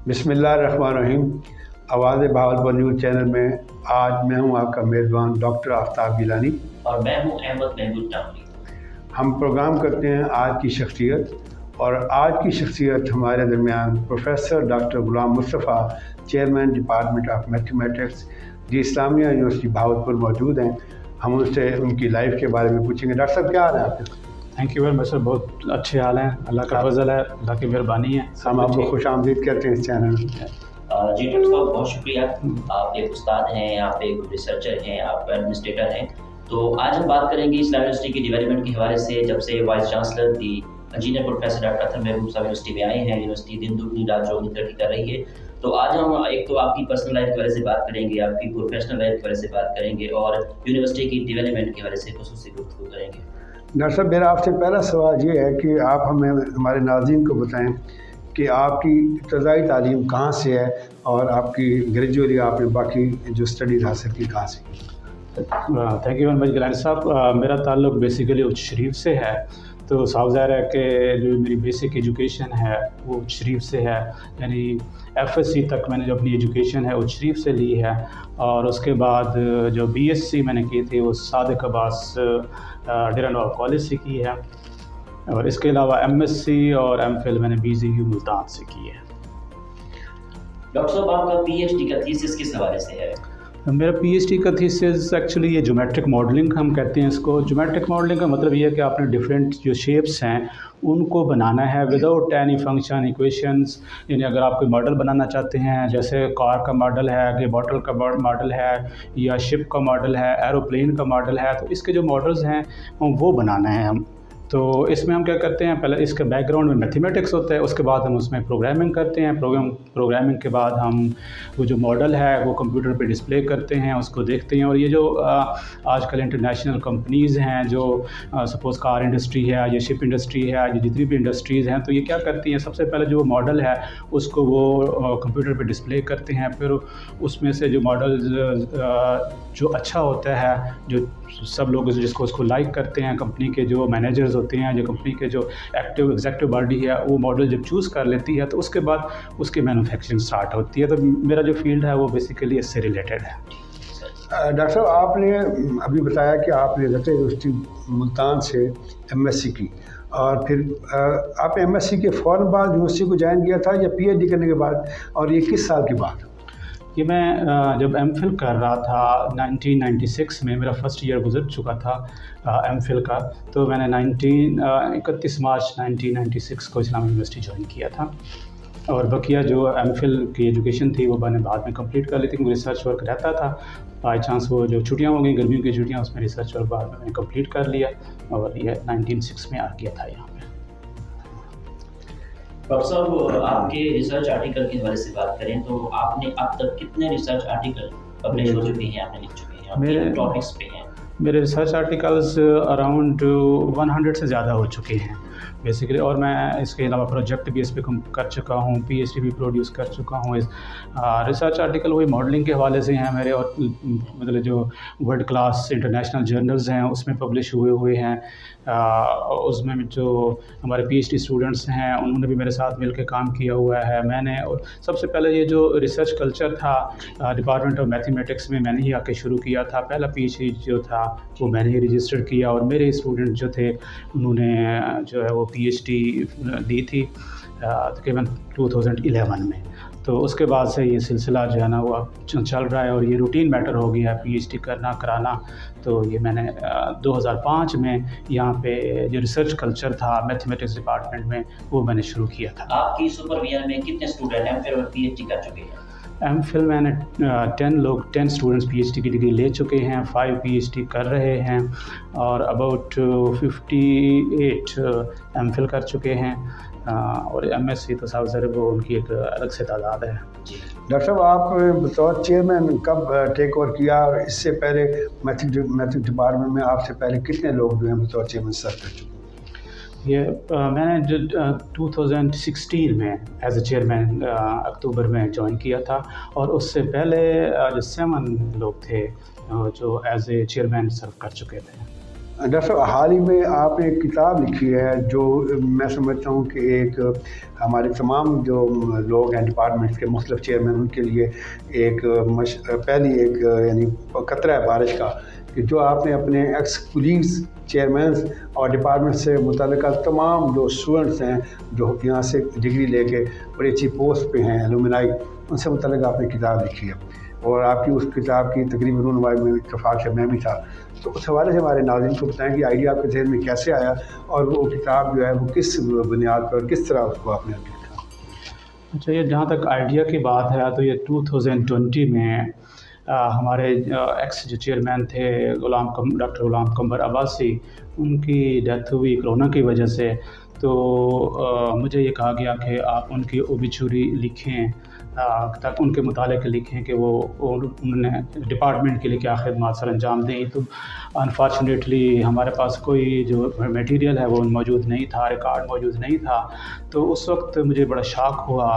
बिस्मिल्लाहिर्रहमानिर्रहीम। आवाज़ Bahawalpur news channel में आज मैं हूं आपका मेज़बान डॉक्टर आफ्ताब गिलानी और मैं हूं अहमद महमूद टामरी। हम प्रोग्राम करते हैं आज की शख्सियत, और आज की शख्सियत हमारे दरमियान professor doctor Ghulam Mustafa, chairman department of mathematics, the Islamia university Bahawalpur मौजूद हैं। हम उनसे उनकी लाइफ के बारे में पूछेंगे। डॉक्टर साहब, क्या हाल है आपके? Thank you very much sir, बहुत अच्छे हाल हैं। अल्लाह का फजल है, अल्लाह की मेहरबानी है। हम आपको खुश आमदीद करते हैं इस चैनल में। जी डॉक्टर साहब, बहुत शुक्रिया। आप एक उस्ताद हैं, आप एक रिसर्चर हैं, आप एडमिनिस्ट्रेटर हैं। तो आज हम बात करेंगे इस्लामिक यूनिवर्सिटी की डेवलपमेंट के हवाले से। जब से वाइस चांसलर दी इंजीनियर प्रोफेसर डॉक्टर अतर महबूब साहब यूनिवर्सिटी में आए हैं, यूनिवर्सिटी दिन दुगनी रात चौगुनी तरक्की कर रही है। तो आज हम एक तो आपकी पर्सनल लाइफ के बारे से बात करेंगे, आपकी प्रोफेशनल लाइफ के बारे से बात करेंगे, और यूनिवर्सिटी की डेवलपमेंट के बारे से खुसूसी गुफ्तगू करेंगे। डॉक्टर साहब, मेरा आपसे पहला सवाल ये है कि आप हमें हमारे नाज़रीन को बताएं कि आपकी इब्तदाई तालीम कहाँ से है और आपकी ग्रेजुअली आपने बाकी जो स्टडीज़ हासिल की कहाँ से की? Thank you very much Gilani साहब। मेरा ताल्लुक बेसिकली उच्च शरीफ से है। तो साफ ज़ाहिर है कि जो मेरी बेसिक एजुकेशन है वो उच्च शरीफ से है, यानी FSc तक मैंने जो अपनी एजुकेशन है उच्च शरीफ से ली है। और उसके बाद जो BSc मैंने की थी वो सादिक अब्बास डेरानवाब कॉलेज से की है। और इसके अलावा MSc और MPhil मैंने BZU मुल्तान से की है। डॉक्टर साहब, आपका PhD का थीसिस किस हवाले से है? मेरा PhD का थीसिस एक्चुअली ये ज्योमेट्रिक मॉडलिंग हम कहते हैं इसको। ज्योमेट्रिक मॉडलिंग का मतलब ये है कि आपने डिफरेंट जो शेप्स हैं उनको बनाना है विदाउट एनी फंक्शन इक्वेशंस। यानी अगर आप कोई मॉडल बनाना चाहते हैं, जैसे कार का मॉडल है, कि बॉटल का मॉडल है, या शिप का मॉडल है, एरोप्लेन का मॉडल है, तो इसके जो मॉडल्स हैं वो बनाना है हम। तो इसमें हम क्या करते हैं, पहले इसके बैकग्राउंड में मैथमेटिक्स होता है, उसके बाद हम उसमें प्रोग्रामिंग करते हैं। प्रोग्रामिंग के बाद हम वो जो मॉडल है वो कंप्यूटर पे डिस्प्ले करते हैं, उसको देखते हैं। और ये जो आजकल इंटरनेशनल कंपनीज़ हैं, जो सपोज़ कार इंडस्ट्री है या शिप इंडस्ट्री है, ये जितनी भी इंडस्ट्रीज़ हैं, तो ये क्या करती हैं, सबसे पहले जो मॉडल है उसको वो कंप्यूटर पे डिस्प्ले करते हैं। फिर उसमें से जो मॉडल जो अच्छा होता है, जो सब लोग जिसको उसको लाइक करते हैं, कंपनी के जो मैनेजर्स होते हैं, जो कंपनी के जो एक्टिव एग्जीक्यूटिव बॉडी है, वो मॉडल जब चूज़ कर लेती है तो उसके बाद उसकी मैन्युफैक्चरिंग स्टार्ट होती है। तो मेरा जो फील्ड है वो बेसिकली इससे रिलेटेड है। डॉक्टर साहब, आपने अभी बताया कि आपने यूनिवर्सिटी मुल्तान से MSc की, और फिर आपने MSc के फ़ौरन बाद यूनिवर्सिटी को ज्वाइन किया था या PhD करने के बाद, और ये किस साल की बात है? ये मैं जब MPhil कर रहा था 1996 में, मेरा फर्स्ट ईयर गुजर चुका था MPhil का। तो मैंने 31 मार्च 1996 को इस्लामिक यूनिवर्सिटी ज्वाइन किया था। और बकिया जो MPhil की एजुकेशन थी वो मैंने बाद में कंप्लीट कर ली थी, क्योंकि रिसर्च वर्क रहता था। बाई चांस वो जो छुट्टियाँ हो गई, गर्मियों की छुट्टियाँ, उसमें रिसर्च वर्क बाद में मैंने कंप्लीट कर लिया और ये 1996 में आ गया था यहाँ पे। डॉक्टर साहब, आपके रिसर्च आर्टिकल के हवाले से बात करें तो आपने अब तक कितने रिसर्च आर्टिकल पब्लिश हो चुके हैं, आपने लिख चुके हैं, मेरे टॉपिक्स पे हैं? मेरे रिसर्च आर्टिकल्स अराउंड 100 से ज़्यादा हो चुके हैं बेसिकली। और मैं इसके अलावा प्रोजेक्ट भी इस पर कर चुका हूँ, PhD भी प्रोड्यूस कर चुका हूँ। इस रिसर्च आर्टिकल वही मॉडलिंग के हवाले से हैं मेरे, और मतलब जो वर्ल्ड क्लास इंटरनेशनल जर्नल्स हैं उसमें पब्लिश हुए हैं। उसमें जो हमारे PhD स्टूडेंट्स हैं उन्होंने भी मेरे साथ मिलकर काम किया हुआ है। मैंने और सबसे पहले ये जो रिसर्च कल्चर था डिपार्टमेंट ऑफ मैथमेटिक्स में मैंने ही आके शुरू किया था। पहला PhD जो था वो मैंने ही रजिस्टर किया, और मेरे स्टूडेंट जो थे उन्होंने जो है वो PhD दी थी तकरीबन 2011 में। तो उसके बाद से ये सिलसिला जो है ना वो चल रहा है, और ये रूटीन मैटर हो गया PhD करना कराना। तो ये मैंने 2005 में यहाँ पे जो रिसर्च कल्चर था मैथमेटिक्स डिपार्टमेंट में वो मैंने शुरू किया था। आपकी सुपरविजन में कितने स्टूडेंट MPhil और PhD कर चुके हैं? MPhil मैंने 10 स्टूडेंट्स PhD की डिग्री ले चुके हैं, 5 PhD कर रहे हैं, और अबाउट 58 MPhil कर चुके हैं। और MSc तो साहब ज़रूर वो उनकी एक अलग से तादाद है। डॉक्टर साहब, आप बतौर चेयरमैन कब टेक ओवर किया, और इससे पहले मैथमेटिक्स डिपार्टमेंट में आपसे पहले कितने लोग जो हैं बतौर चेयरमैन सर्व कर चुके? ये मैंने जो 2016 में एज ए चेयरमैन अक्टूबर में ज्वाइन किया था, और उससे पहले जो 7 लोग थे जो एज ए चेयरमैन सर्व कर चुके थे। डॉक्टर साहब, हाल ही में आपने एक किताब लिखी है जो मैं समझता हूँ कि एक हमारे तमाम जो लोग हैं डिपार्टमेंट्स के मुख्तलिफ चेयरमैन उनके लिए एक पहली एक यानी खतरा है बारिश का, कि जो आपने अपने एक्स कुलीग्स चेयरमैन और डिपार्टमेंट से मुतल्लिक़ तमाम जो स्टूडेंट्स हैं जो यहाँ से डिग्री लेके बड़ी अच्छी पोस्ट पे हैं एलुमनाई, उनसे मुतल्लिक़ आपने किताब लिखी है और आपकी उस किताब की तकरीबन रूनमाई में इत्तफाक से मैं भी था। तो उस हवाले से हमारे नाज़रीन को बताएं कि आइडिया आपके जहन में कैसे आया और वो किताब जो है वो किस बुनियाद पर और किस तरह उसको आपने लिखा। अच्छा, ये जहाँ तक आइडिया की बात है तो ये 2020 में हमारे एक्स जो चेयरमैन थे डॉक्टर गुलाम कमर अब्बासी, उनकी डेथ हुई कोरोना की वजह से। तो मुझे ये कहा गया कि आप उनकी ओबिचुरी लिखें, तक उनके मुतालिक लिखें कि वो उन्होंने डिपार्टमेंट के लिए क्या खिदमत सर अंजाम दी। तो अनफॉर्चुनेटली हमारे पास कोई जो मटेरियल है वो मौजूद नहीं था, रिकॉर्ड मौजूद नहीं था। तो उस वक्त मुझे बड़ा शॉक हुआ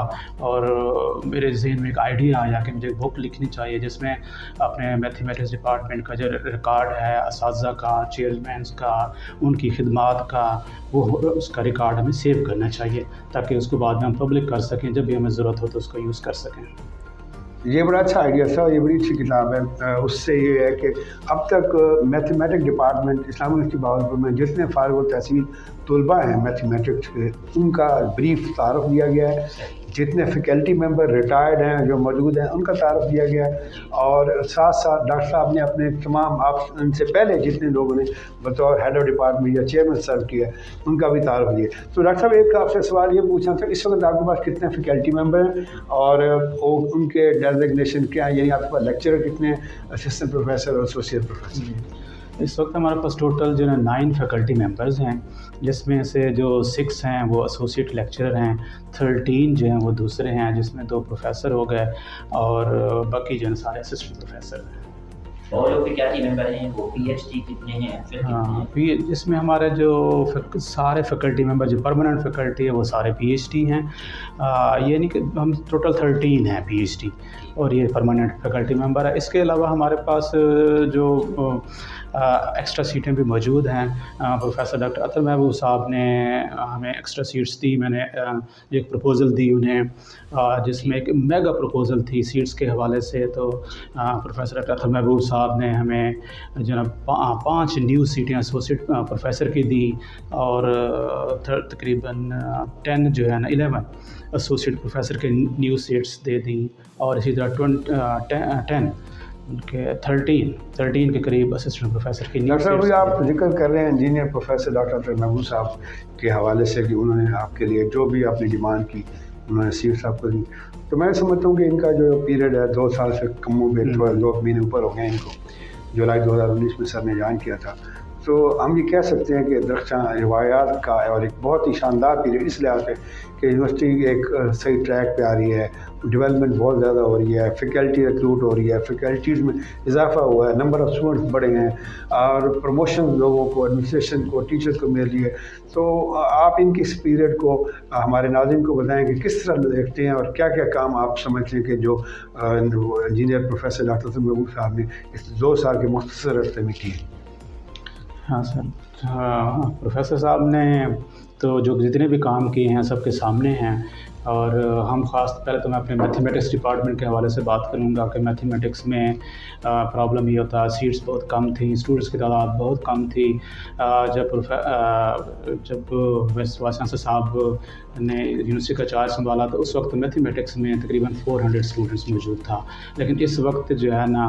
और मेरे जहन में एक आइडिया आया कि मुझे बुक लिखनी चाहिए जिसमें अपने मैथमेटिक्स डिपार्टमेंट का जो रिकॉर्ड है असातिज़ा का, चेयरमैन का, उनकी खिदमत का, वो उसका रिकॉर्ड हमें सेव करना चाहिए ताकि उसको बाद में हम पब्लिक कर सकें, जब भी हमें ज़रूरत हो तो उसको यूज़ कर सकें। ये बड़ा अच्छा आइडिया था, ये बड़ी अच्छी किताब है। उससे ये है कि अब तक मैथमेटिक्स डिपार्टमेंट इस्लामी यूनिवर्सिटी बहावलपुर में जितने फारिग तहसील तलबा हैं मैथमेटिक्स के, उनका ब्रीफ तारफ़ दिया गया है। जितने फैकल्टी मेंबर रिटायर्ड हैं जो मौजूद हैं उनका तारफ़ दिया गया है और साथ साथ डॉक्टर साहब ने अपने तमाम आप उनसे पहले जितने लोगों ने बतौर हेड ऑफ डिपार्टमेंट या चेयरमैन सर्व किया उनका भी तारफ़ दिया। तो डॉक्टर साहब, एक आपसे सवाल ये पूछना था, इस वक्त आपके पास कितने फैकल्टी मेंबर हैं और उनके डेजिग्नेशन क्या है, यानी आपके पास लेक्चरर कितने, असिस्टेंट प्रोफेसर और एसोसिएट प्रोफेसर? इस वक्त हमारे पास टोटल जो है 9 फैकल्टी मेंबर्स हैं, जिसमें से जो 6 हैं वो एसोसिएट लेक्चरर हैं, 13 जो हैं वो दूसरे हैं जिसमें 2 प्रोफेसर हो गए और बाकी जो है सारे असिस्टेंट प्रोफेसर हैं। और जो फैकल्टी मेंबर हैं वो पीएचडी कितने हैं? हाँ, इसमें हमारे जो सारे फैकल्टी मेंबर जो परमानेंट फैकल्टी है वो सारे पीएचडी हैं। यानी कि हम टोटल 13 हैं पीएचडी और ये परमानेंट फैकल्टी मेंबर है। इसके अलावा हमारे पास जो एक्स्ट्रा सीटें भी मौजूद हैं। प्रोफेसर डॉक्टर अतर महबूब साहब ने हमें एक्स्ट्रा सीट्स दी। मैंने एक प्रपोज़ल दी उन्हें जिसमें एक मेगा प्रपोज़ल थी सीट्स के हवाले से। तो प्रोफेसर डॉक्टर अतर महबूब साहब ने हमें जो है 5 न्यू सीटें एसोसिएट प्रोफेसर की दी और तकरीबन 10 जो है ना 11 एसोसिएट प्रोफेसर के न्यू सीट्स दे दी और इसी तरह 10 उनके 13 के करीब असिस्टेंट प्रोफेसर की। डॉक्टर साहब, आप जिक्र कर रहे हैं इंजीनियर प्रोफेसर डॉक्टर अतर महबूब साहब के हवाले से कि उन्होंने आपके लिए जो भी आपने डिमांड की उन्होंने सीट्स आपको दी। तो मैं समझता हूँ कि इनका जो पीरियड है 2 साल से कम हो गए, थोड़ा 2 महीने ऊपर हो गए इनको। जुलाई 2019 में सर ने ज्वाइन किया था। तो हम ये कह सकते हैं कि दरख्शां रिवायात का और एक बहुत ही शानदार पीरियड इस लिहाज से कि यूनिवर्सिटी एक सही ट्रैक पे आ रही है, डेवलपमेंट बहुत ज़्यादा हो रही है, फैकल्टी रिक्रूट हो रही है, फैकल्टीज़ में इजाफा हुआ है, नंबर ऑफ़ स्टूडेंट्स बढ़े हैं और प्रमोशन लोगों को, एडमिनिस्ट्रेशन को, टीचर्स को मिल रही है। तो आप इनकी इस पीरियड को हमारे नाज़रीन को बताएं कि किस तरह देखते हैं और क्या क्या काम आप समझते हैं कि जो इंजीनियर प्रोफेसर डॉक्टर अतर महबूब साहब ने इस 2 साल के मुख्तसर अरसे में किए। हाँ सर, प्रोफेसर साहब ने तो जो जितने भी काम किए हैं सबके सामने हैं और हम पहले तो मैं अपने मैथमेटिक्स डिपार्टमेंट के हवाले से बात करूंगा कि मैथमेटिक्स में प्रॉब्लम ये होता है, सीट्स बहुत कम थी, स्टूडेंट्स की तादाद बहुत कम थी। जब वाइस चांसलर साहब ने यूनिवर्सिटी का चार्ज संभाला तो उस वक्त मैथमेटिक्स में तकरीबन 400 स्टूडेंट्स मौजूद था, लेकिन इस वक्त जो है ना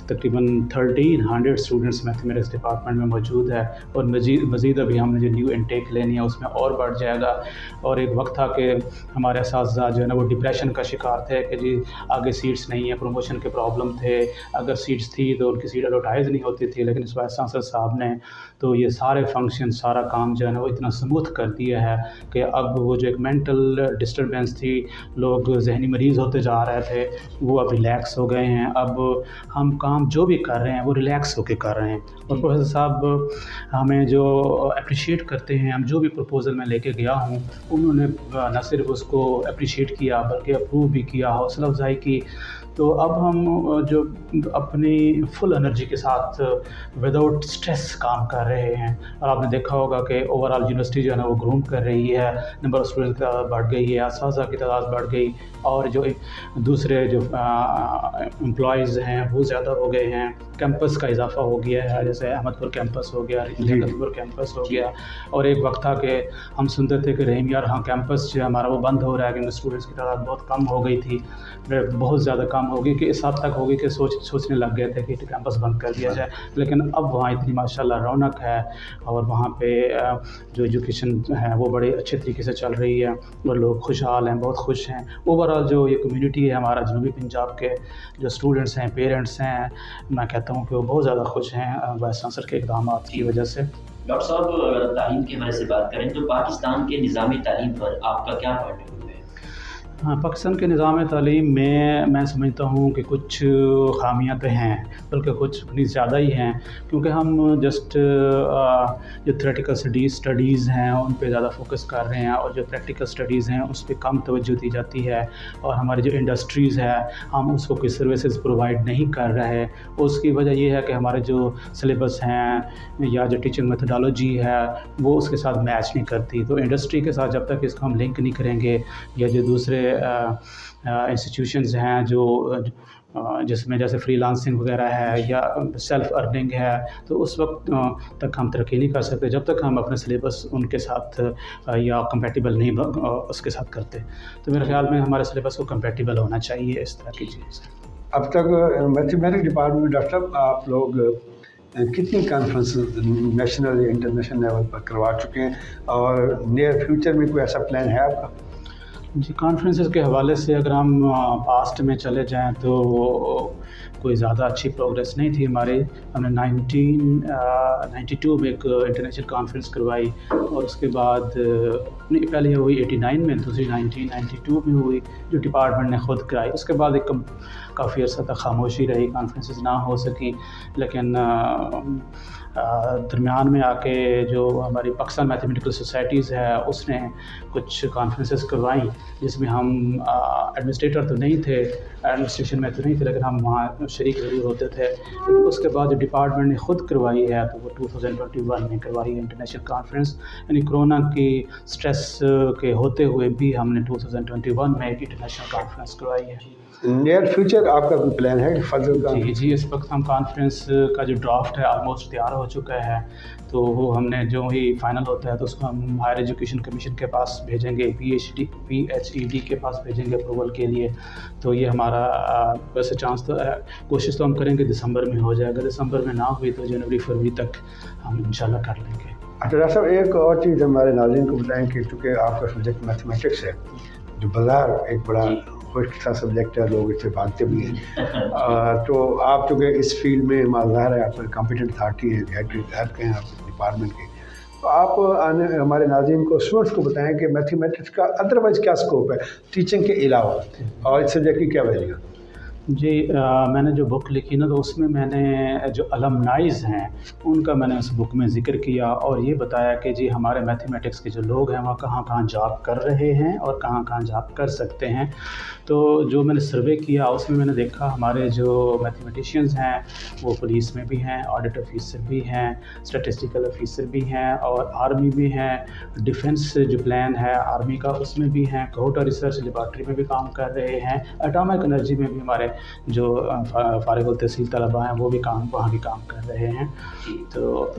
तकरीबन 1300 स्टूडेंट्स मैथमेटिक्स डिपार्टमेंट में मौजूद है और मज़ीद अभी हमने जो न्यू इनटेक लेनी है उसमें और बढ़ जाएगा। और एक वक्त था कि हमारे असातिज़ा जो है ना वो डिप्रेशन का शिकार थे कि जी आगे सीट्स नहीं है, प्रमोशन के प्रॉब्लम थे, अगर सीट्स थी तो उनकी सीट एडवर्टाइज़ नहीं होती थी। लेकिन इस वाइस चांसलर साहब ने तो ये सारे फंक्शन, सारा काम जो है ना वो इतना स्मूथ कर दिया है कि अब वो जो एक मेंटल डिस्टर्बेंस थी, लोग जहनी मरीज़ होते जा रहे थे, वो अब रिलैक्स हो गए हैं। अब हम काम जो भी कर रहे हैं वो रिलैक्स होकर कर रहे हैं। और प्रोफेसर साहब हमें जो अप्रिशिएट करते हैं, हम जो भी प्रपोज़ल मैं लेके गया हूँ उन्होंने न सिर्फ उसको अप्रिशिएट किया बल्कि अप्रूव भी किया, हौसला अफजाई की। तो अब हम जो अपनी फुल एनर्जी के साथ विदाउट स्ट्रेस काम कर रहे हैं। और आपने देखा होगा कि ओवरऑल यूनिवर्सिटी जो है ना वो ग्रूम कर रही है, नंबर ऑफ़ स्टूडेंट्स की तादाद बढ़ गई है, असातिज़ा की तादाद बढ़ गई, और जो दूसरे जो एम्प्लॉयज़ हैं वो ज़्यादा हो गए हैं, कैंपस का इजाफा हो गया है, जैसे अहमदपुर कैंपस हो गया, जगतपुर कैंपस हो गया। और एक वक्त था कि हम सुनते थे कि रहीम यार हाँ कैंपस जो है हमारा वो बंद हो रहा है, क्योंकि स्टूडेंट्स की तादाद बहुत कम हो गई थी, बहुत ज़्यादा कम हो गई कि इस हद तक हो गई कि सोचने लग गए थे कि कैंपस बंद कर दिया जाए। लेकिन अब वहाँ इतनी माशाल्लाह रौनक है और वहाँ पे जो एजुकेशन है वो बड़े अच्छे तरीके से चल रही है और लोग खुशहाल हैं, बहुत खुश हैं। ओवरऑल जो ये कम्युनिटी है हमारा जनूबी पंजाब के जो स्टूडेंट्स हैं, पेरेंट्स हैं, मैं कहता हूँ कि वो बहुत ज़्यादा खुश हैं वाइस चांसलर के इक़दाम की वजह से। डॉक्टर साहब, अगर तालीम के हवाले से बात करें तो पाकिस्तान के निज़ाम तालीम पर आपका क्या पॉइंट ऑफ व्यू है? हाँ, पाकिस्तान के निज़ाम तालीम में मैं समझता हूँ कि कुछ ख़ामियाँ तो हैं, बल्कि कुछ अपनी ज़्यादा ही हैं, क्योंकि हम जस्ट जो थ्योरेटिकल स्टडीज़ हैं उन पे ज़्यादा फोकस कर रहे हैं और जो प्रैक्टिकल स्टडीज़ हैं उस पे कम तवज्जो दी जाती है। और हमारी जो इंडस्ट्रीज़ है हम उसको कोई सर्विसेज प्रोवाइड नहीं कर रहे। उसकी वजह ये है कि हमारे जो सिलेबस हैं या जो टीचिंग मेथोडोलॉजी है वो उसके साथ मैच नहीं करती। तो इंडस्ट्री के साथ जब तक इसको हम लिंक नहीं करेंगे, या जो दूसरे इंस्टीट्यूशंस हैं जो जिसमें जैसे फ्रीलांसिंग वगैरह है या सेल्फ अर्निंग है, तो उस वक्त तक हम तरक्की नहीं कर सकते जब तक हम अपने सिलेबस उनके साथ या कंपैटिबल नहीं उसके साथ करते। तो मेरे ख्याल में हमारे सिलेबस को कंपैटिबल होना चाहिए इस तरह की चीज़। अब तक मैथमेटिक्स डिपार्टमेंट में डॉक्टर साहब आप लोग कितनी कॉन्फ्रेंस नेशनल या इंटरनेशनल लेवल पर करवा चुके हैं, और नियर फ्यूचर में कोई ऐसा प्लान है आपका? जी, कॉन्फ्रेंसेस के हवाले से अगर हम पास्ट में चले जाएं तो कोई ज़्यादा अच्छी प्रोग्रेस नहीं थी हमारी। हमने 1992 में एक इंटरनेशनल कॉन्फ्रेंस करवाई, और उसके बाद नहीं, पहले हुई 89 में, दूसरी 1992 में हुई जो डिपार्टमेंट ने ख़ुद कराई। उसके बाद एक काफ़ी अर्सा तक खामोशी रही, कॉन्फ्रेंसेस ना हो सकी। लेकिन दरमियान में आके जो हमारी पाकिस्तान मैथमेटिकल सोसाइटीज़ है उसने कुछ कॉन्फ्रेंसेस करवाई, जिसमें हम एडमिनिस्ट्रेटर तो नहीं थे, एडमिनिस्ट्रेशन में तो नहीं थे, लेकिन हम वहाँ शरीक ज़रूर होते थे। उसके बाद जो डिपार्टमेंट ने ख़ुद करवाई है तो वो 2021 में करवाई है इंटरनेशनल कॉन्फ्रेंस। यानी कोरोना की स्ट्रेस के होते हुए भी हमने 2021 में एक इंटरनेशनल कॉन्फ्रेंस करवाई है। नियर फ्यूचर आपका कोई प्लान है कि फर्दर का? जी, इस वक्त हम कॉन्फ्रेंस का जो ड्राफ्ट है ऑलमोस्ट तैयार हो चुका है, तो वो हमने जो ही फाइनल होता है तो उसको हम हायर एजुकेशन कमीशन के पास भेजेंगे, PHED के पास भेजेंगे अप्रूवल के लिए। तो ये हमारा वैसे चांस तो है, कोशिश तो हम करेंगे दिसंबर में हो जाएगा, दिसंबर में ना हुई तो जनवरी-फरवरी तक हम इंशाल्लाह कर लेंगे। अच्छा डॉक्टर साहब, एक और चीज़ हमारे नाज़रीन को बताएं कि चूँकि आपका सब्जेक्ट मैथमेटिक्स है, जो बाज़ार एक बड़ा खुश सा सब्जेक्ट है, लोग इससे भागते भी हैं। तो आप चूँकि इस फील्ड में मालदार है, आप कॉम्पिटेंट अथॉरिटी हैं, हेड के हैं आप डिपार्टमेंट के, तो आप हमारे नाज़रीन को, स्टूडेंट्स को बताएं कि मैथमेटिक्स का अदरवाइज़ क्या स्कोप है टीचिंग के अलावा, और इस सब्जेक्ट की क्या वैल्यू है? जी, मैंने जो बुक लिखी ना तो उसमें मैंने जो अलमनाइज़ हैं उनका मैंने उस बुक में ज़िक्र किया और ये बताया कि जी हमारे मैथमेटिक्स के जो लोग हैं वह कहाँ कहाँ जॉब कर रहे हैं और कहाँ कहाँ जॉब कर सकते हैं। तो जो मैंने सर्वे किया उसमें मैंने देखा हमारे जो मैथमेटिशियंस हैं वो पुलिस में भी हैं, ऑडिट ऑफिसर भी हैं, स्टैटिस्टिकल ऑफिसर भी हैं और आर्मी भी हैं, डिफेंस जो प्लान है आर्मी का उसमें भी हैं, कोर्ट और रिसर्च लेबॉर्ट्री में भी काम कर रहे हैं, एटॉमिक एनर्जी में भी हमारे जो फारिग तहसील तलबा हैं वो भी वहाँ भी काम कर रहे हैं। तो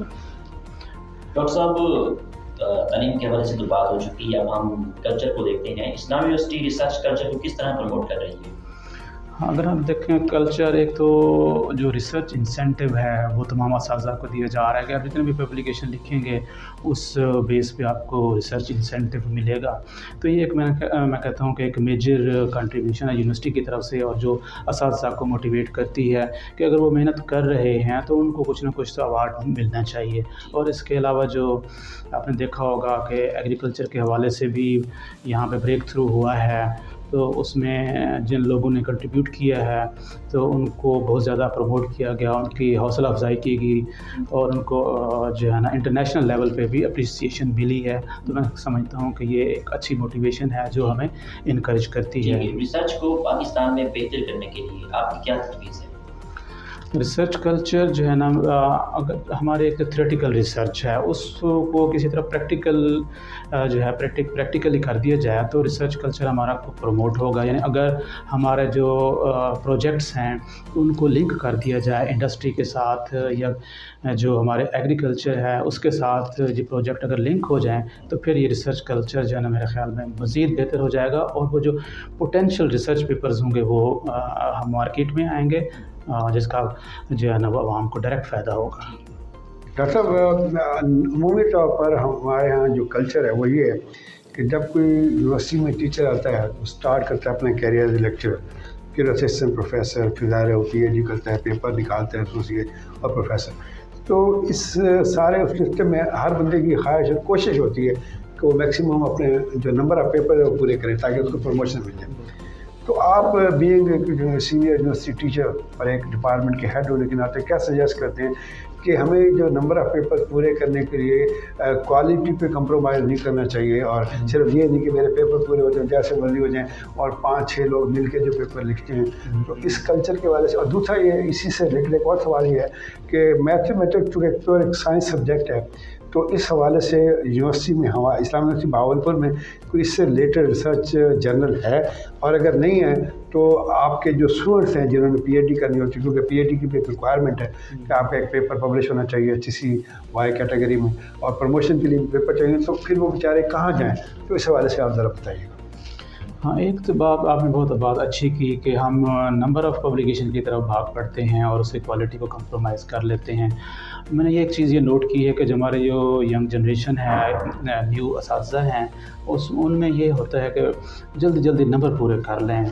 डॉक्टर साहब, तालीम के हवाले से तो बात हो चुकी है, अब हम कल्चर को देखते हैं। इस्लामी यूनिवर्सिटी रिसर्च कल्चर को किस तरह प्रमोट कर रही है? अगर हम देखें कल्चर, एक तो जो रिसर्च इंसेंटिव है वो तमाम असातिज़ा को दिया जा रहा है कि आप जितने भी पब्लिकेशन लिखेंगे उस बेस पे आपको रिसर्च इंसेंटिव मिलेगा। तो ये एक मैं कहता हूँ कि एक मेजर कंट्रीब्यूशन है यूनिवर्सिटी की तरफ से और जो असातिज़ा को मोटिवेट करती है कि अगर वो मेहनत कर रहे हैं तो उनको कुछ ना कुछ तो अवार्ड मिलना चाहिए। और इसके अलावा जो आपने देखा होगा कि एग्रीकल्चर के हवाले से भी यहाँ पे ब्रेक थ्रू हुआ है, तो उसमें जिन लोगों ने कंट्रीब्यूट किया है तो उनको बहुत ज़्यादा प्रमोट किया गया, उनकी हौसला अफजाई की गई और उनको जो है ना इंटरनेशनल लेवल पे भी अप्रिसिएशन मिली है। तो मैं समझता हूँ कि ये एक अच्छी मोटिवेशन है जो हमें इनकरेज करती है। रिसर्च को पाकिस्तान में बेहतर करने के लिए आपकी क्या तजवीज़ है? रिसर्च कल्चर जो है ना, अगर हमारे एक थ्योरेटिकल रिसर्च है उसको किसी तरह प्रैक्टिकल जो है प्रैक्टिकली कर दिया जाए तो रिसर्च कल्चर हमारा प्रमोट होगा। यानी अगर हमारे जो प्रोजेक्ट्स हैं उनको लिंक कर दिया जाए इंडस्ट्री के साथ या जो हमारे एग्रीकल्चर है उसके साथ, ये प्रोजेक्ट अगर लिंक हो जाएं तो फिर ये रिसर्च कल्चर जो है ना मेरे ख्याल में मज़ीद बेहतर हो जाएगा और वो जो पोटेंशियल रिसर्च पेपर्स होंगे वो हम मार्केट में आएंगे जिसका जो है ना वो आवाम को डायरेक्ट फ़ायदा होगा। डॉक्टर साहब, अमूमी तौर पर हमारे यहाँ जो कल्चर है वो ये है कि जब कोई यूनिवर्सिटी में टीचर आता है तो स्टार्ट करता है अपना कैरियर एज लेक्चरर, फिर असिस्टेंट प्रोफेसर, फिर ज़ाहिर वो PhD करता है, पेपर निकालता है एसोसिएट और प्रोफेसर। तो इस सारे उस सिस्टम में हर बंदे की ख्वाहिश और कोशिश होती है कि वो मैक्सिमम अपने जो नंबर ऑफ़ पेपर है वो पूरे करें ताकि उसको प्रमोशन मिल जाए। तो आप बीइंग सीनियर यूनिवर्सिटी टीचर और एक डिपार्टमेंट के हेड होने के नाते क्या सजेस्ट करते हैं कि हमें जो नंबर ऑफ़ पेपर पूरे करने के लिए क्वालिटी पे कंप्रोमाइज़ नहीं करना चाहिए और सिर्फ ये नहीं कि मेरे पेपर पूरे हो जाएं जैसे मर्जी हो जाएं और 5-6 लोग मिलके जो पेपर लिखते हैं। तो इस कल्चर के वाले से, और दूसरा ये इसी से रिलेटेड एक और सवाल ये है कि मैथमेटिक्स चूँकि प्योर एक साइंस सब्जेक्ट है तो इस हवाले से यूनिवर्सिटी में हमारा इस्लामिक यूनिवर्सिटी भावलपुर में कोई इससे रिलेटेड रिसर्च जर्नल है, और अगर नहीं है तो आपके जो स्टूडेंट्स हैं जिन्होंने PhD करनी होती है, क्योंकि PhD की भी एक रिक्वायरमेंट है कि आपका एक पेपर पब्लिश होना चाहिए HCY कैटेगरी में और प्रमोशन के लिए पेपर चाहिए, तो फिर वो बेचारे कहाँ जाएँ? तो इस हवाले से आप ज़रा बताइएगा। हाँ, एक तो आपने बहुत बात अच्छी की कि हम नंबर ऑफ़ पब्लिकेशन की तरफ भाग पड़ते हैं और उसकी क्वालिटी को कंप्रोमाइज़ कर लेते हैं। मैंने ये एक चीज़ ये नोट की है कि जो हमारे जो यंग जनरेशन है, न्यू असातिज़ा हैं, उनमें ये होता है कि जल्दी नंबर पूरे कर लें।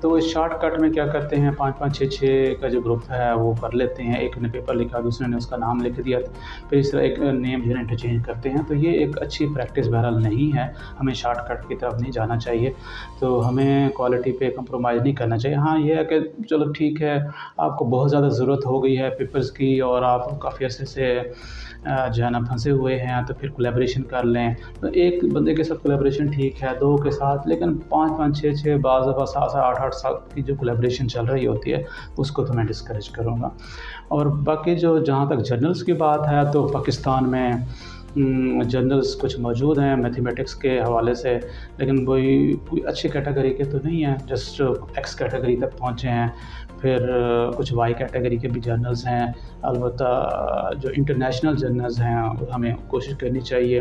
तो इस शॉर्टकट में क्या करते हैं, 5-5, 6-6 का जो ग्रुप है वो कर लेते हैं। एक ने पेपर लिखा, दूसरे ने उसका नाम लिख दिया, फिर इस तरह एक नेम जो है इंटरचेंज करते हैं। तो ये एक अच्छी प्रैक्टिस बहरहाल नहीं है, हमें शॉर्टकट की तरफ नहीं जाना चाहिए। तो हमें क्वालिटी पे कंप्रोमाइज़ नहीं करना चाहिए। हाँ, ये है कि चलो ठीक है, आपको बहुत ज़्यादा ज़रूरत हो गई है पेपर्स की और आप काफ़ी अर्से से जो है ना फंसे हुए हैं, तो फिर कोलैबोरेशन कर लें। तो एक बंदे के साथ कोलैबोरेशन ठीक है, 2 के साथ, लेकिन 5-5, 6-6, बाज़ दफ़ा 7-7, 8-8 साल की जो कोलैबोरेशन चल रही होती है उसको तो मैं डिस्करेज करूँगा। और बाकी जो जहाँ तक जर्नल्स की बात है तो पाकिस्तान में जर्नल्स कुछ मौजूद हैं मैथमेटिक्स के हवाले से, लेकिन कोई अच्छी कैटेगरी के तो नहीं हैं, जस्ट X कैटेगरी तक पहुँचे हैं। फिर कुछ Y कैटेगरी के भी जर्नल्स हैं। अलबत्ता जो इंटरनेशनल जर्नल्स हैं हमें कोशिश करनी चाहिए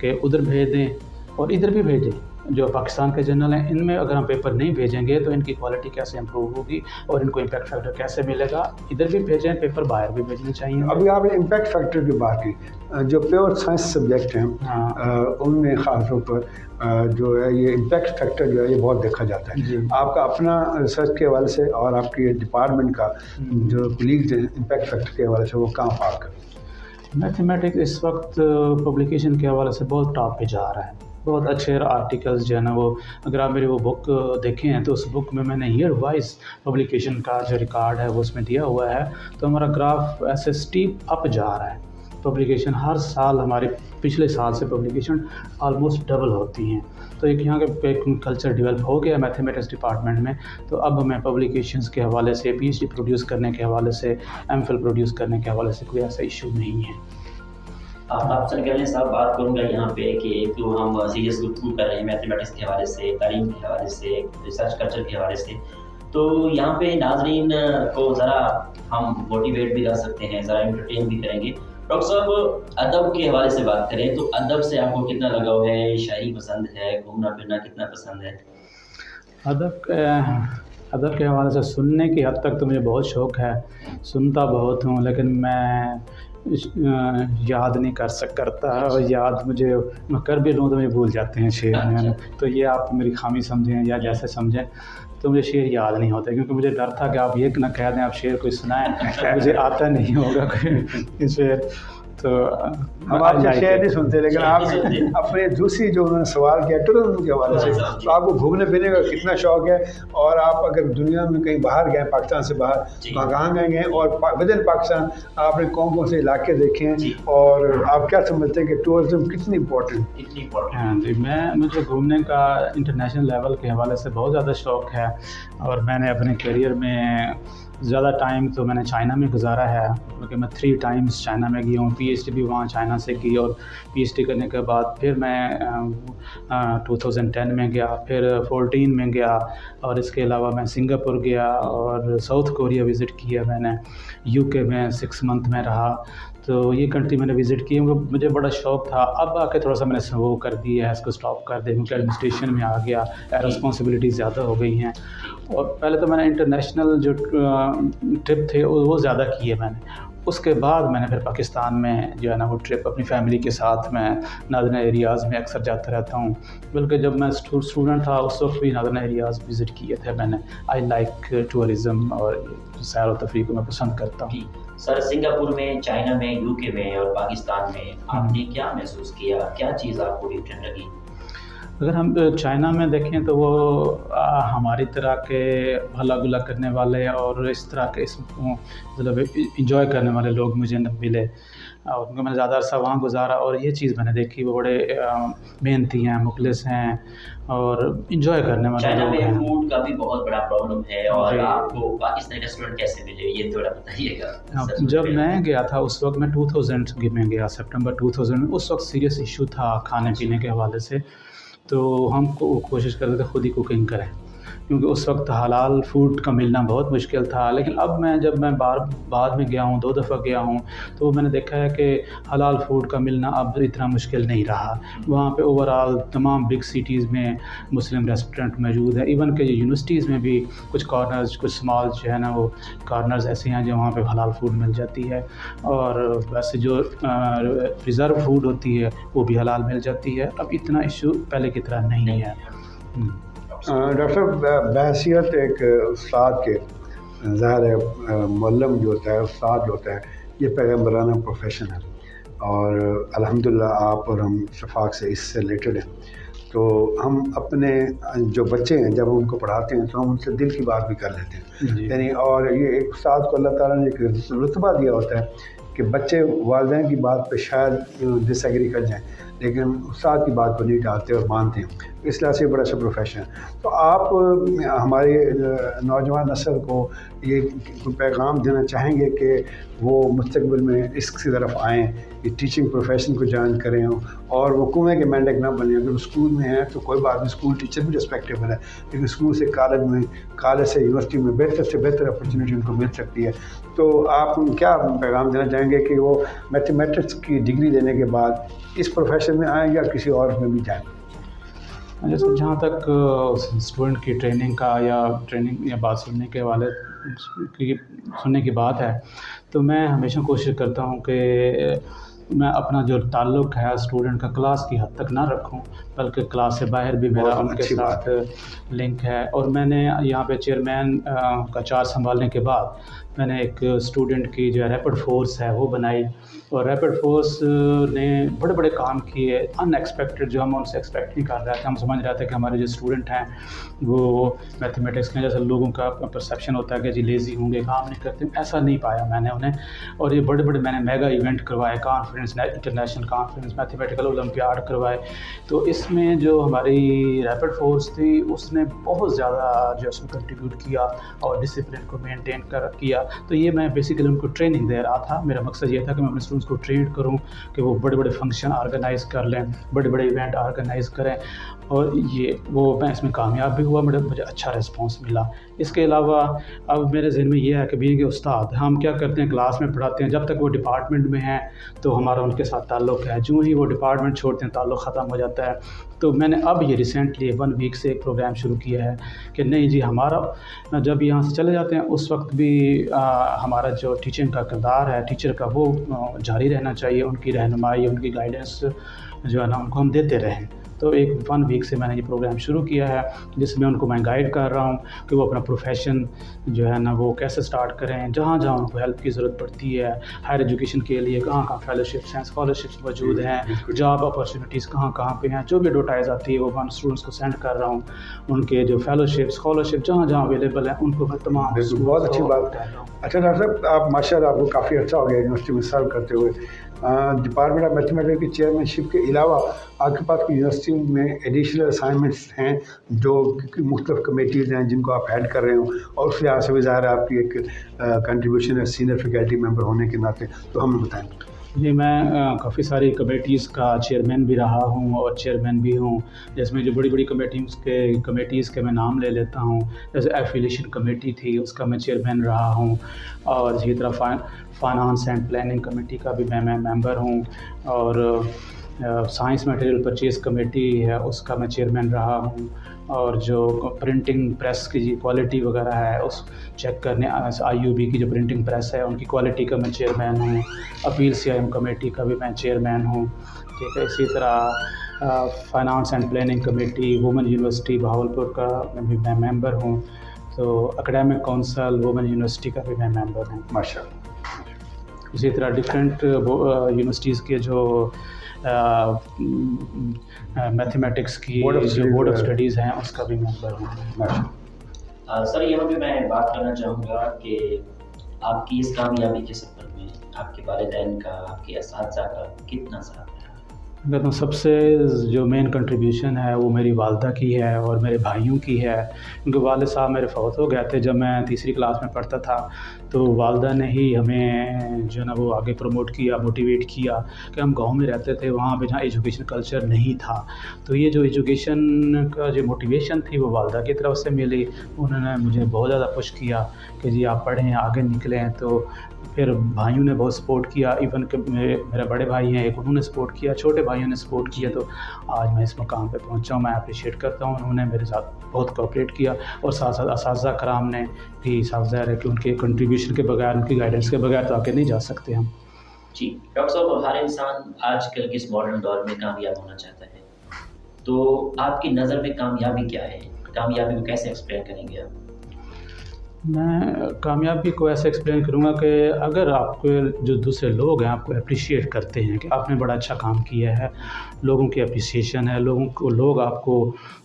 कि उधर भेज दें और इधर भी भेजें। जो पाकिस्तान के जर्नल हैं इनमें अगर हम पेपर नहीं भेजेंगे तो इनकी क्वालिटी कैसे इंप्रूव होगी और इनको इम्पैक्ट फैक्टर कैसे मिलेगा। इधर भी भेजें पेपर, बाहर भी भेजने चाहिए। अभी आपने इम्पैक्ट फैक्टर की बात की, जो प्योर साइंस सब्जेक्ट हैं उनमें ख़ास तौर पर जो है ये इम्पैक्ट फैक्टर जो है ये बहुत देखा जाता है। आपका अपना रिसर्च के हवाले से और आपके डिपार्टमेंट का जो कलीग्स हैं इम्पैक्ट फैक्टर के हवाले से वो कहाँ पार करें? मैथमेटिक्स इस वक्त पब्लिकेशन के हवाले से बहुत टॉप पे जा रहा है। बहुत अच्छे आर्टिकल्स जो है ना वो, अगर आप मेरी वो बुक देखें हैं तो उस बुक में मैंने ईयर वाइज पब्लिकेशन का जो रिकॉर्ड है वो उसमें दिया हुआ है। तो हमारा ग्राफ ऐसे स्टीप अप जा रहा है। पब्लिकेशन हर साल, हमारे पिछले साल से पब्लिकेशन ऑलमोस्ट डबल होती हैं। तो एक यहाँ का एक कल्चर डेवलप हो गया मैथमेटिक्स डिपार्टमेंट में। तो अब हमें पब्लिकेशंस के हवाले से, PhD प्रोड्यूस करने के हवाले से, MPhil प्रोड्यूस करने के हवाले से कोई ऐसा इशू नहीं है। आपसे निकलने साहब बात करूँगा यहाँ पे कि एक तो हम सीरियस गुफ्तगू कर रहे हैं मैथमेटिक्स के हवाले से, तालीम के हवाले से, रिसर्च कल्चर के हवाले से। तो यहाँ पे नाजरीन को ज़रा हम मोटिवेट भी कर सकते हैं, ज़रा एंटरटेन भी करेंगे। डॉक्टर साहब, अदब के हवाले से बात करें तो अदब से आपको कितना लगाव है? शायरी पसंद है? घूमना फिरना कितना पसंद है? अदब के हवाले से सुनने की हद तक तो मुझे बहुत शौक़ है, सुनता बहुत हूँ, लेकिन मैं याद नहीं करता और याद मुझे मैं कर भी लूँ तो मुझे भूल जाते हैं शेर। तो ये आप मेरी खामी समझें या जैसे समझें, तो मुझे शेर याद नहीं होता, क्योंकि मुझे डर था कि आप ये ना कह दें आप शेर कोई सुनाएं, मुझे आता नहीं होगा कोई शेर। तो हम आपसे शेयर नहीं सुनते, लेकिन आप अपने दूसरी जो उन्होंने सवाल किया टूरिज्म के हवाले से, तो आपको घूमने फिरने का कितना शौक है, और आप अगर दुनिया में कहीं बाहर गए, पाकिस्तान से बाहर, तो कहाँ गए हैं, और विद इन पाकिस्तान आपने कौन कौन से इलाके देखे हैं, और आप क्या समझते हैं कि टूरिज्म कितनी इम्पोर्टेंट? हाँ जी, मुझे घूमने का इंटरनेशनल लेवल के हवाले से बहुत ज़्यादा शौक़ है, और मैंने अपने करियर में ज़्यादा टाइम तो मैंने चाइना में गुजारा है, क्योंकि मैं 3 टाइम्स चाइना में गया हूँ। पीएचडी भी वहाँ चाइना से की, और पीएचडी करने के बाद फिर मैं 2010 में गया, फिर 14 में गया, और इसके अलावा मैं सिंगापुर गया और साउथ कोरिया विज़िट किया मैंने। यूके में 6 मंथ में रहा, तो ये कंट्री मैंने विज़िट की, क्योंकि मुझे बड़ा शौक़ था। अब आके थोड़ा सा मैंने वो कर दिया है, इसको स्टॉप कर दिया, क्योंकि एडमिनिस्ट्रेशन में आ गया, रिस्पॉन्सिबिलिटी ज़्यादा हो गई हैं। और पहले तो मैंने इंटरनेशनल जो ट्रिप थे वो ज़्यादा किए मैंने। उसके बाद मैंने फिर पाकिस्तान में जो है ना वो ट्रिप अपनी फैमिली के साथ मैं नॉर्दर्न एरियाज़ में अक्सर जाता रहता हूँ। बल्कि जब मैं स्टूडेंट था उस वक्त भी नॉर्दर्न एरियाज़ विज़िट किए थे मैंने। आई लाइक टूरिज़म, और सैर व तफरीह को मैं पसंद करता हूँ। सर, सिंगापुर में, चाइना में, यूके में और पाकिस्तान में आपने क्या महसूस किया, क्या चीज़ आपको डिफरेंट लगी? अगर हम चाइना में देखें तो वो हमारी तरह के हल्ला गुल्ला करने वाले और इस तरह के मतलब इंजॉय करने वाले लोग मुझे न मिले, और क्योंकि मैंने ज़्यादा अरसा वहाँ गुजारा, और ये चीज़ मैंने देखी, वो बड़े मेहनती हैं, मुखलिस हैं और इंजॉय करने वाले चाइना लोग हैं। में फूड का भी बहुत बड़ा प्रॉब्लम है, और आपको पाकिस्तानी रेस्टोरेंट कैसे मिले, ये थोड़ा बताइएगा। जब मैं गया था उस वक्त मैं 2000 में गया, सितंबर 2000 में। उस वक्त सीरियस इशू था खाने पीने के हवाले से, तो हम कोशिश कर रहे थे खुद ही कुकिंग करें, क्योंकि उस वक्त हलाल फूड का मिलना बहुत मुश्किल था। लेकिन अब जब मैं बाद में गया हूँ, 2 दफ़ा गया हूँ, तो मैंने देखा है कि हलाल फूड का मिलना अब इतना मुश्किल नहीं रहा। वहाँ पे ओवरऑल तमाम बिग सिटीज़ में मुस्लिम रेस्टोरेंट मौजूद है। इवन के यूनिवर्सिटीज़ में भी कुछ कॉर्नर्स, कुछ स्मॉल जो है ना वो कॉर्नर्स ऐसे हैं जो वहाँ पे हलाल फूड मिल जाती है, और वैसे जो रिज़र्व फूड होती है वो भी हलाल मिल जाती है। अब इतना इशू पहले की तरह नहीं है। डॉक्टर साहब, बहैसियत एक उस्ताद के, ज़ाहिर है मुअल्लिम जो होता है, उस्ताद जो होता है, ये पैगम्बराना प्रोफेशन है, और अल्हम्दुलिल्लाह आप और हम शफाक से इससे रिलेटेड हैं। तो हम अपने जो बच्चे हैं जब हम उनको पढ़ाते हैं तो हम उनसे दिल की बात भी कर लेते हैं, यानी, और ये एक उस्ताद को अल्लाह ताला ने एक रुतबा दिया होता है कि बच्चे वालिदैन की बात पे शायद डिसएग्री कर जाएं, लेकिन उस्ताद की बात को नहीं टालते और मानते हैं। इस लिहाज से बड़ा अच्छा प्रोफेशन है। तो आप हमारे नौजवान नस्ल को ये पैगाम देना चाहेंगे कि वो मुस्तकबिल में इसकी तरफ आएँ, कि टीचिंग प्रोफेशन को ज्वाइन करें, और वो कुएं के मेंढक ना बने। अगर स्कूल में हैं तो कोई बात नहीं, स्कूल टीचर भी रिस्पेक्टेबल है, लेकिन स्कूल से कॉलेज में, कॉलेज से यूनिवर्सिटी में बेहतर से बेहतर अपॉर्चुनिटी उनको मिल सकती है। तो आप क्या पैगाम देना चाहेंगे कि वो मैथमेटिक्स की डिग्री लेने के बाद इस प्रोफेशन में आएँ या किसी और में भी जाएँ? जैसे जहाँ तक स्टूडेंट की ट्रेनिंग या बात सुनने के वाले सुनने की बात है, तो मैं हमेशा कोशिश करता हूँ कि मैं अपना जो ताल्लुक़ है स्टूडेंट का क्लास की हद तक ना रखूं, बल्कि क्लास से बाहर भी मेरा उनके साथ लिंक है। और मैंने यहाँ पे चेयरमैन का चार्ज संभालने के बाद मैंने एक स्टूडेंट की जो रैपिड फोर्स है वो बनाई, और रैपिड फोर्स ने बड़े बड़े काम किए, अनएक्सपेक्टेड, जो हम उनसे एक्सपेक्ट नहीं कर रहे थे। हम समझ रहे थे कि हमारे जो स्टूडेंट हैं वो मैथमेटिक्स में, जैसे लोगों का परसेप्शन होता है कि जी लेज़ी होंगे, काम नहीं करते, ऐसा नहीं पाया मैंने उन्हें। और ये बड़े बड़े मैंने मेगा इवेंट करवाए, conference, international conference, mathematical olympiad करवाए। तो इसमें जो हमारी रैपिड फोर्स थी उसने बहुत ज़्यादा जो उसमें कंट्रीब्यूट किया और डिसिप्लिन को मेंटेन किया। तो ये मैं बेसिकली उनको ट्रेनिंग दे रहा था। मेरा मकसद ये था कि मैं अपने स्टूडेंट्स को ट्रेन करूं कि वो बड़े बड़े फंक्शन ऑर्गेनाइज़ कर लें, बड़े बड़े इवेंट ऑर्गेनाइज़ करें, और मैं इसमें कामयाब भी हुआ, मुझे अच्छा रिस्पांस मिला। इसके अलावा अब मेरे ज़हन में ये है कि बीइंग उस्ताद हम क्या करते हैं, क्लास में पढ़ाते हैं, जब तक वो डिपार्टमेंट में हैं तो हमारा उनके साथ ताल्लुक़ है, जो ही वो डिपार्टमेंट छोड़ते हैं ताल्लुक़ ख़त्म हो जाता है। तो मैंने अब ये रिसेंटली 1 वीक से एक प्रोग्राम शुरू किया है कि नहीं जी, हमारा जब यहाँ से चले जाते हैं उस वक्त भी हमारा जो टीचिंग का किरदार है टीचर का, वो जारी रहना चाहिए। उनकी रहनुमाई, उनकी गाइडेंस जो है ना उनको हम देते रहें। तो तो एक 1 वीक से मैंने ये प्रोग्राम शुरू किया है, जिसमें उनको मैं गाइड कर रहा हूँ कि वो अपना प्रोफेशन जो है ना वो कैसे स्टार्ट करें, जहाँ जहाँ उनको हेल्प की ज़रूरत पड़ती है, हायर एजुकेशन के लिए कहाँ कहाँ फेलोशिप्स हैं, स्कॉलरशिप्स मौजूद हैं, जॉब अपॉर्चुनिटीज़ कहाँ कहाँ पे हैं, जो भी एडवर्टाइज आती है वो मैं स्टूडेंट्स को सेंड कर रहा हूँ। उनके जो फेलोशिप स्कॉलरशिप जहाँ जहाँ अवेलेबल है उनको मैं तमाम बहुत अच्छी बात है। अच्छा डॉक्टर साहब, आप माशाल्लाह आपको काफ़ी अच्छा हो गया यूनिवर्सिटी में सर्व करते हुए। डिपार्टमेंट ऑफ मैथमेटिक्स की चेयरमैनशिप के अलावा आपके पास यूनिवर्सिटी में एडिशनल असाइनमेंट्स हैं जो मुख्तलिफ कमेटीज़ हैं जिनको आप हेड कर रहे हो, और उस लिहाज से भी ज़ाहिर है आपकी एक कंट्रीब्यूशन है सीनियर फैकल्टी मेंबर होने के नाते, तो हमें बताएं। जी, मैं काफ़ी सारी कमेटीज़ का चेयरमैन भी रहा हूँ और चेयरमैन भी हूँ, जिसमें जो बड़ी बड़ी कमेटीज़ के मैं नाम ले लेता हूँ। जैसे एफिलिएशन कमेटी थी, उसका मैं चेयरमैन रहा हूँ, और इसी तरह फाइनेंस एंड प्लानिंग कमेटी का भी मैं मेंबर हूँ, और साइंस मटेरियल परचेज़ कमेटी है उसका मैं चेयरमैन रहा हूँ, और जो प्रिंटिंग प्रेस की क्वालिटी वगैरह है उस चेक करने IUB की जो प्रिंटिंग प्रेस है उनकी क्वालिटी का मैं चेयरमैन हूँ। अपील CIM कमेटी का भी मैं चेयरमैन हूँ, ठीक है। इसी तरह finance and planning committee women university Bahawalpur का भी मैं मेंबर हूँ। तो एकेडमिक काउंसिल वुमेन यूनिवर्सिटी का भी मैं मेंबर हूँ, माशाअल्लाह। इसी तरह डिफरेंट यूनिवर्सिटीज़ के जो मैथमेटिक्स की जो बोर्ड ऑफ स्टडीज़ हैं उसका भी मेंबर हूँ। सर यहाँ पे मैं बात करना चाहूँगा कि आपकी इस कामयाबी के सफ़र में आपके वालिदैन का, आपके असातिज़ा का कितना साथ है? तो सबसे जो मेन कंट्रीब्यूशन है वो मेरी वालदा की है और मेरे भाइयों की है, क्योंकि वालिद साहब मेरे फौत हो गए थे जब मैं तीसरी क्लास में पढ़ता था। तो वालदा ने ही हमें जो है ना वो आगे प्रमोट किया, मोटिवेट किया कि हम गांव में रहते थे, वहाँ पे जहाँ एजुकेशन कल्चर नहीं था, तो ये जो एजुकेशन का जो मोटिवेशन थी वो वालदा की तरफ से मिली। उन्होंने मुझे बहुत ज़्यादा पुश किया कि जी आप पढ़ें, आगे निकलें। तो फिर भाइयों ने बहुत सपोर्ट किया, इवन कि मेरे बड़े भाई हैं एक, उन्होंने सपोर्ट किया, छोटे भाइयों ने सपोर्ट किया। तो आज मैं इस मुकाम पे पहुंचा हूँ, मैं अप्रिशिएट करता हूँ। उन्होंने मेरे साथ बहुत कोऑपरेट किया, और साथ साथ असातिज़ा कराम ने भी, साफ ज़ाहिर है कि उनके कंट्रीब्यूशन के बगैर, उनकी गाइडेंस के बगैर तो आगे नहीं जा सकते हम। जी डॉक्टर साहब, हर इंसान आजकल के इस मॉडर्न दौर में कामयाब होना चाहता है, तो आपकी नज़र में कामयाबी क्या है? कामयाबी को कैसे एक्सप्लेन करेंगे आप? मैं कामयाबी को ऐसे एक्सप्लेन करूँगा कि अगर आपको जो दूसरे लोग हैं आपको अप्रिशिएट करते हैं कि आपने बड़ा अच्छा काम किया है, लोगों की अप्रिसिएशन है, लोग आपको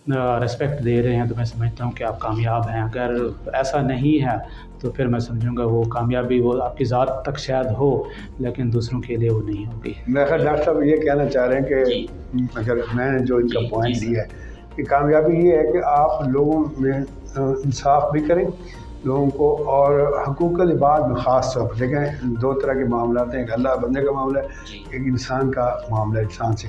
रिस्पेक्ट दे रहे हैं, तो मैं समझता हूँ कि आप कामयाब हैं। अगर ऐसा नहीं है तो फिर मैं समझूंगा वो कामयाबी वो आपकी ज़ात तक शायद हो, लेकिन दूसरों के लिए वो नहीं होगी। मैं डॉक्टर साहब ये कहना चाह रहे हैं कि अगर मैंने जो इनका पॉइंट लिया है कि कामयाबी ये है कि आप लोगों में इंसाफ भी करें लोगों को, और हकूक़ुल इबाद में ख़ास तौर पर देखें, दो तरह के मामला हैं, एक अल्लाह बंदे का मामला है, एक इंसान का मामला इंसान से।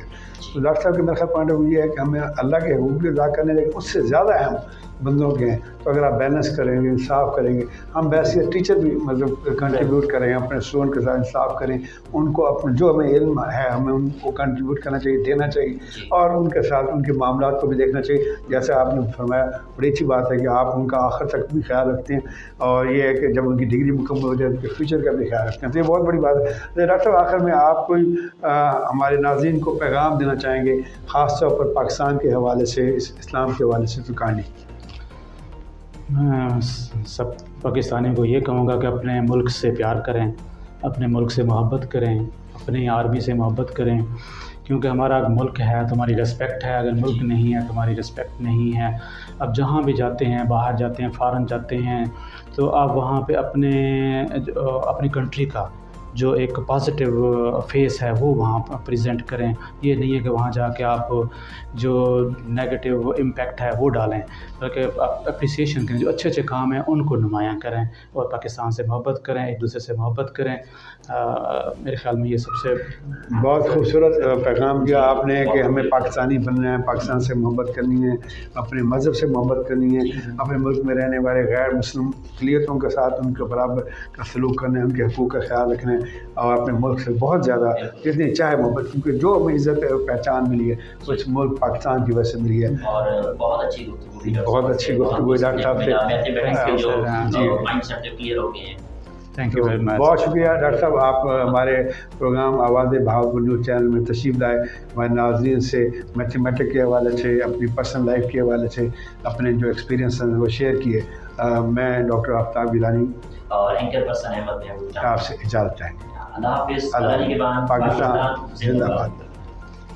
तो डॉक्टर साहब के मेरा पॉइंट ऑफ व्यू ये है कि हमें अल्लाह के हुकूक अदा करने, लेकिन उससे ज़्यादा अहम बंदों के हैं। तो अगर आप बैलेंस करेंगे, इंसाफ करेंगे, हम वैसे टीचर भी मतलब कंट्रीब्यूट करें, अपने स्टूडेंट के साथ इंसाफ करें, उनको अपने जो हमें इल्म है हमें उनको कंट्रीब्यूट करना चाहिए, देना चाहिए, और उनके साथ उनके मामलात को भी देखना चाहिए। जैसे आपने फरमाया, बड़ी अच्छी बात है कि आप उनका आखिर तक भी ख्याल रखते हैं, और ये है कि जब उनकी डिग्री मुकम्मल हो जाए उनके फ्यूचर का भी ख्याल रखते हैं, तो ये बहुत बड़ी बात है। तो डॉक्टर साहब, आखिर में आप कोई हमारे नाज़रीन को पैगाम देना चाहेंगे, ख़ास तौर पर पाकिस्तान के हवाले से, इस्लाम के हवाले से? तो कहानी मैं सब पाकिस्तानियों को ये कहूँगा कि अपने मुल्क से प्यार करें, अपने मुल्क से मोहब्बत करें, अपनी आर्मी से मोहब्बत करें, क्योंकि हमारा मुल्क है तो हमारी रिस्पेक्ट है, अगर मुल्क नहीं है तो हमारी रिस्पेक्ट नहीं है। अब जहाँ भी जाते हैं, बाहर जाते हैं, फ़ॉरेन जाते हैं, तो आप वहाँ पे अपनी कंट्री का जो एक पॉजिटिव फेस है वो वहाँ पर प्रेजेंट करें। ये नहीं है कि वहाँ जाके आप जो नेगेटिव इम्पैक्ट है वो डालें, बल्कि अप्रिसिएशन करें, जो अच्छे अच्छे काम हैं उनको नुमायाँ करें, और पाकिस्तान से मोहब्बत करें, एक दूसरे से मोहब्बत करें। मेरे ख्याल में ये सबसे बहुत खूबसूरत पैगाम दिया आपने कि हमें पाकिस्तानी बनना है, पाकिस्तान से मोहब्बत करनी है, अपने मज़हब से मोहब्बत करनी है, अपने मुल्क में रहने वाले गैर मुस्लिम अक़लियतों के साथ उनके बराबर का सलूक करना है, उनके हकूक़ का ख्याल रखना है, और अपने मुल्क से बहुत ज़्यादा जितनी चाहे मोहब्बत, क्योंकि जो हमें इज़्ज़त और पहचान मिली है कुछ मुल्क पाकिस्तान की वजह से मिली है। और बहुत अच्छी गुफ्तगू डॉक्टर साहब से। माइंड सेट क्लियर हो गए हैं। Thank you very much. बहुत शुक्रिया डॉक्टर साहब, आप हमारे प्रोग्राम आवाज़ भावलपुर न्यूज़ चैनल में तशरीफ़ लाए, हमारे नाज़रीन से मैथमेटिक्स के हवाले से, अपनी पर्सनल लाइफ के हवाले से अपने जो एक्सपीरियंस हैं वो शेयर किए। मैं डॉक्टर आफ्ताब गिलानी और एंकर पर्सन अहमद महमूद आपसे इजाज़त चाहेंगे। अल्लाह हाफिज़। पाकिस्तान जिंदाबाद।